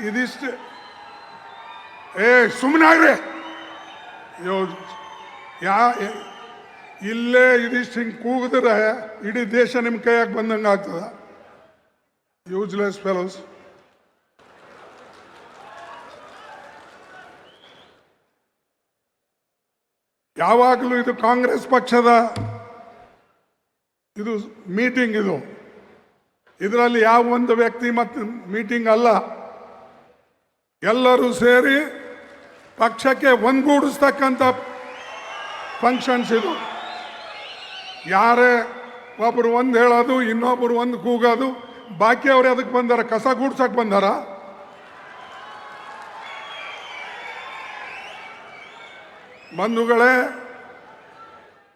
ಇದಿಷ್ಟು ಸುಮ್ಮನಾಗ್ರಿ ಇಲ್ಲೇ ಇದಿಷ್ಟು ಹಿಂಗೆ ಕೂಗಿದ್ರೆ ಇಡೀ ದೇಶ ನಿಮ್ಮ ಕೈಯಾಗ ಬಂದಂಗೆ ಆಗ್ತದ. Useless fellows. ಯಾವಾಗಲೂ ಇದು ಕಾಂಗ್ರೆಸ್ ಪಕ್ಷದ ಇದು ಮೀಟಿಂಗ್, ಇದರಲ್ಲಿ ಯಾವ ಒಂದು ವ್ಯಕ್ತಿ ಮತ್ತು ಮೀಟಿಂಗ್ ಅಲ್ಲ, ಎಲ್ಲರೂ ಸೇರಿ ಪಕ್ಷಕ್ಕೆ ಒಂದುಗೂಡಿಸ್ತಕ್ಕಂಥ ಫಂಕ್ಷನ್ಸ್ ಇದು. ಯಾರೇ ಒಬ್ಬರು ಒಂದು ಹೇಳೋದು, ಇನ್ನೊಬ್ಬರು ಒಂದು ಕೂಗೋದು, ಬಾಕಿ ಅವ್ರು ಅದಕ್ಕೆ ಬಂದಾರ? ಕಸ ಗೂಡ್ಸಕ್ಕೆ ಬಂದಾರ? ಬಂಧುಗಳೇ,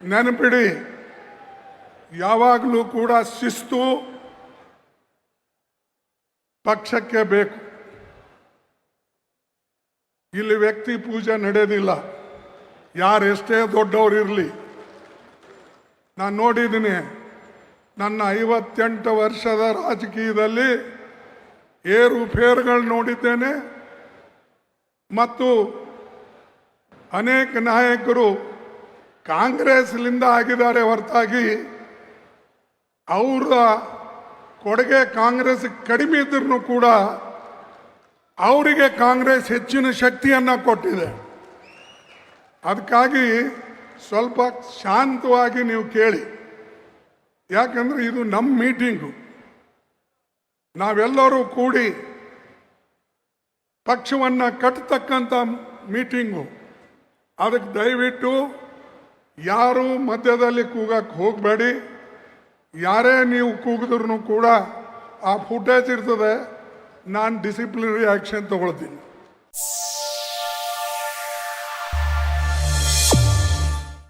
ನೆನಪಿಡಿ, ಯಾವಾಗಲೂ ಕೂಡ ಶಿಸ್ತು ಪಕ್ಷಕ್ಕೆ ಬೇಕು. ಇಲ್ಲಿ ವ್ಯಕ್ತಿ ಪೂಜೆ ನಡೆಯೋದಿಲ್ಲ, ಯಾರೆಷ್ಟೇ ದೊಡ್ಡವರು ಇರಲಿ. ನಾನು ನೋಡಿದ್ದೀನಿ, ನನ್ನ 58 ವರ್ಷದ ರಾಜಕೀಯದಲ್ಲಿ ಏರುಪೇರುಗಳು ನೋಡಿದ್ದೇನೆ. ಮತ್ತು ಅನೇಕ ನಾಯಕರು ಕಾಂಗ್ರೆಸ್ಲಿಂದ ಆಗಿದ್ದಾರೆ ಹೊರತಾಗಿ ಅವರ ಕೊಡುಗೆ ಕಾಂಗ್ರೆಸ್ ಕಡಿಮೆ ಇದ್ರೂ ಕೂಡ ಅವರಿಗೆ ಕಾಂಗ್ರೆಸ್ ಹೆಚ್ಚಿನ ಶಕ್ತಿಯನ್ನು ಕೊಟ್ಟಿದೆ. ಅದಕ್ಕಾಗಿ ಸ್ವಲ್ಪ ಶಾಂತವಾಗಿ ನೀವು ಕೇಳಿ, ಯಾಕಂದರೆ ಇದು ನಮ್ಮ ಮೀಟಿಂಗು, ನಾವೆಲ್ಲರೂ ಕೂಡಿ ಪಕ್ಷವನ್ನು ಕಟ್ಟತಕ್ಕಂಥ ಮೀಟಿಂಗು. ಅದಕ್ಕೆ ದಯವಿಟ್ಟು ಯಾರು ಮಧ್ಯದಲ್ಲಿ ಕೂಗಕ್ಕೆ ಹೋಗಬೇಡಿ. ಯಾರೇ ನೀವು ಕೂಗಿದ್ರೂ ಕೂಡ ಆ ಫುಟೇಜ್ ಇರ್ತದೆ, ನಾನು ಡಿಸಿಪ್ಲಿನರಿ ಆ್ಯಕ್ಷನ್ ತಗೊಳ್ತೀನಿ.